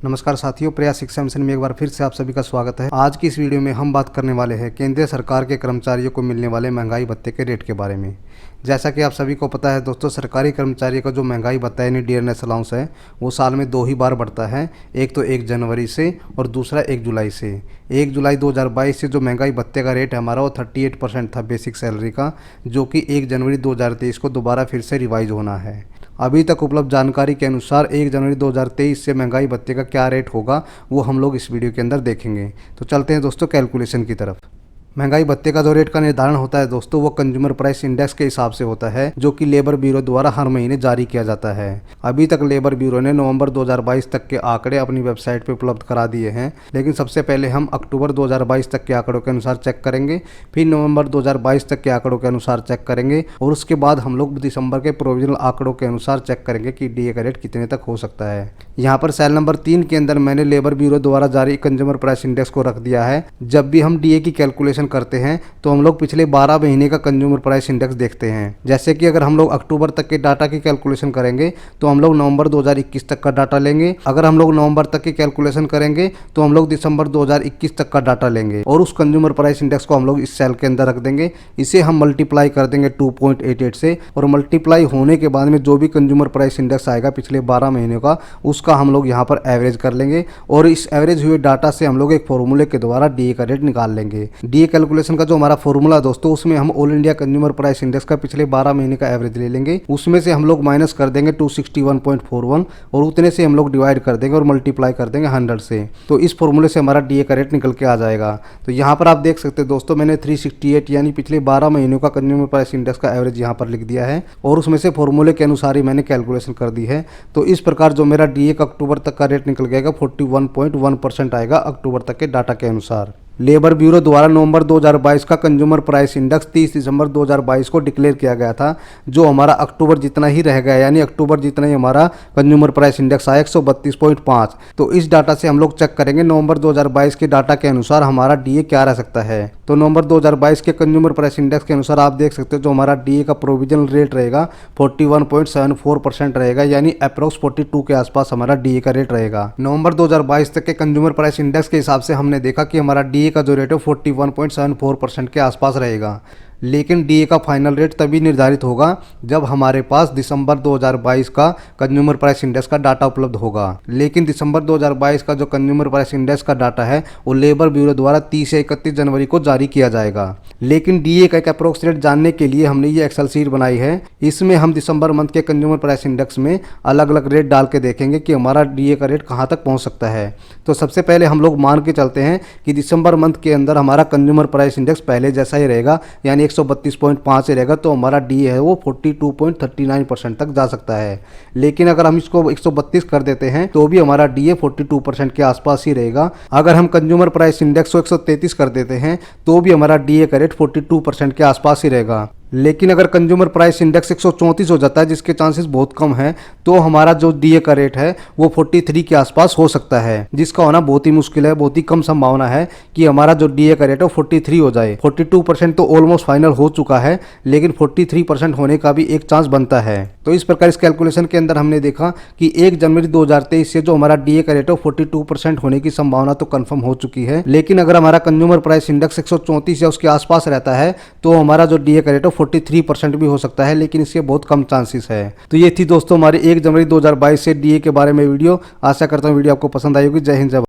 नमस्कार साथियों, प्रयास शिक्षा मिशन में एक बार फिर से आप सभी का स्वागत है। आज की इस वीडियो में हम बात करने वाले हैं केंद्रीय सरकार के कर्मचारियों को मिलने वाले महंगाई भत्ते के रेट के बारे में। जैसा कि आप सभी को पता है दोस्तों, सरकारी कर्मचारियों का जो महंगाई भत्ता यानी डियरनेस अलाउंस है वो साल में 2 ही बार बढ़ता है। एक तो 1 जनवरी से और दूसरा 1 जुलाई से। 1 जुलाई 2022 से जो महंगाई भत्ते का रेट है हमारा वो 38% था बेसिक सैलरी का, जो कि 1 जनवरी 2023 को दोबारा फिर से रिवाइज होना है। अभी तक उपलब्ध जानकारी के अनुसार 1 जनवरी 2023 से महंगाई भत्ते का क्या रेट होगा वो हम लोग इस वीडियो के अंदर देखेंगे। तो चलते हैं दोस्तों कैलकुलेशन की तरफ। महंगाई भत्ते का जो रेट का निर्धारण होता है दोस्तों वो कंज्यूमर प्राइस इंडेक्स के हिसाब से होता है, जो कि लेबर ब्यूरो द्वारा हर महीने जारी किया जाता है। अभी तक लेबर ब्यूरो ने नवंबर 2022 तक के आंकड़े अपनी वेबसाइट पे उपलब्ध करा दिए हैं, लेकिन सबसे पहले हम अक्टूबर 2022 तक के आंकड़ों के अनुसार चेक करेंगे, फिर नवंबर 2022 तक के आंकड़ों के अनुसार चेक करेंगे और उसके बाद हम लोग दिसंबर के प्रोविजनल आंकड़ों के अनुसार चेक करेंगे कि डीए का रेट कितने तक हो सकता है। यहाँ पर सेल नंबर 3 के अंदर मैंने लेबर ब्यूरो द्वारा जारी कंज्यूमर प्राइस इंडेक्स को रख दिया है। जब भी हम डीए की कैलकुलेशन करते हैं तो हम लोग पिछले 12 महीने का कंज्यूमर प्राइस इंडेक्स देखते हैं। जैसे कि अगर हम लोग अक्टूबर तक के डाटा की कैलकुलेशन करेंगे तो हम लोग नवंबर 2021 तक का डाटा लेंगे। अगर हम लोग नवंबर तक की कैलकुलेशन करेंगे तो हम लोग दिसंबर 2021 तक का डाटा लेंगे और उस कंज्यूमर प्राइस इंडेक्स को हम लोग इस सेल के अंदर रख देंगे। इसे हम मल्टीप्लाई कर देंगे 2.88 से और मल्टीप्लाई होने के बाद में जो भी कंज्यूमर प्राइस इंडेक्स आएगा पिछले 12 महीनों का, उसका हम लोग यहाँ पर एवरेज कर लेंगे और इस एवरेज हुए डाटा से हम लोग एक फॉर्मूले के द्वारा डीए का रेट निकाल लेंगे। डीए कैलकुलेशन का जो हमारा फॉर्मूला दोस्तों, उसमें हम all India consumer price index का पिछले 12 महीने का एवरेज ले लेंगे। उसमें से हम लोग माइनस कर देंगे 261.41 और उतने से हम लोग डिवाइड कर देंगे और मल्टीप्लाई कर देंगे 100 से। तो इस फॉर्मूले से हमारा डीए का रेट निकल के आ जाएगा। तो यहाँ पर आप देख सकते हैं दोस्तों, मैंने 368 यानी पिछले 12 महीनों का कंज्यूमर प्राइस इंडेक्स का एवरेज यहाँ पर लिख दिया है और उसमें से फॉर्मूले के अनुसार ही मैंने कैलकुलेशन कर दी है। तो इस प्रकार जो मेरा डीए का अक्टूबर तक का रेट निकल गएगा 41.1% आएगा अक्टूबर तक के डाटा के अनुसार। लेबर ब्यूरो द्वारा नवंबर 2022 का कंज्यूमर प्राइस इंडेक्स 30 दिसंबर 2022 को डिक्लेयर किया गया था, जो हमारा अक्टूबर जितना ही रह गया, यानी अक्टूबर जितना ही हमारा कंज्यूमर प्राइस इंडेक्स आया 132.5। तो इस डाटा से हम लोग चेक करेंगे नवंबर 2022 के डाटा के अनुसार हमारा डीए क्या रह सकता है। तो नवंबर 2022 के कंज्यूमर प्राइस इंडेक्स के अनुसार आप देख सकते हो जो हमारा डीए का प्रोविजनल रेट रहेगा 41.74% रहेगा, यानी अप्रोक्स 42 के आसपास हमारा डीए का रेट रहेगा। नवंबर 2022 तक के कंज्यूमर प्राइस इंडेक्स के हिसाब से हमने देखा कि हमारा डीए का जो रेट है 41.74% के आसपास रहेगा। लेकिन डीए का फाइनल रेट तभी निर्धारित होगा जब हमारे पास दिसंबर 2022 का कंज्यूमर प्राइस इंडेक्स का डाटा उपलब्ध होगा। लेकिन दिसंबर 2022 का जो कंज्यूमर प्राइस इंडेक्स का डाटा है वो लेबर ब्यूरो द्वारा 30 या 31 जनवरी को जारी किया जाएगा। लेकिन डीए का एक अप्रोक्स रेट जानने के लिए हमने ये एक्सेल शीट बनाई है। इसमें हम दिसंबर मंथ के कंज्यूमर प्राइस इंडेक्स में अलग अलग रेट डाल के देखेंगे कि हमारा डीए का रेट कहाँ तक पहुँच सकता है। तो सबसे पहले हम लोग मान के चलते हैं कि दिसंबर मंथ के अंदर हमारा कंज्यूमर प्राइस इंडेक्स पहले जैसा ही रहेगा, यानी 132.5 रहेगा, तो हमारा डीए है वो 42.39% तक जा सकता है। लेकिन अगर हम इसको 132 कर देते हैं तो भी हमारा डीए 42% के आसपास ही रहेगा। अगर हम कंज्यूमर प्राइस इंडेक्स को 133 कर देते हैं तो भी हमारा डीए का रेट 42% के आसपास ही रहेगा। लेकिन अगर कंज्यूमर प्राइस इंडेक्स 134 हो जाता है, जिसके चांसेस बहुत कम हैं, तो हमारा जो डीए का रेट है वो 43 के आसपास हो सकता है, जिसका होना बहुत ही मुश्किल है। बहुत ही कम संभावना है कि हमारा जो डीए का रेट है 43 हो जाए। 42% तो ऑलमोस्ट फाइनल हो चुका है, लेकिन 43% होने का भी एक चांस बनता है। तो इस प्रकार इस कैलकुलेशन के अंदर हमने देखा कि 1 जनवरी 2023 से जो हमारा डीए का रेट है 42% होने की संभावना तो कंफर्म हो चुकी है। लेकिन अगर हमारा कंज्यूमर प्राइस इंडेक्स 134 या उसके आसपास रहता है तो हमारा जो डीए का रेट है 43% भी हो सकता है, लेकिन इसके बहुत कम चांसेस है। तो ये थी दोस्तों हमारी 1 जनवरी 2022 से डीए के बारे में वीडियो। आशा करता हूँ वीडियो आपको पसंद आई होगी। जय हिंद, जय भारत।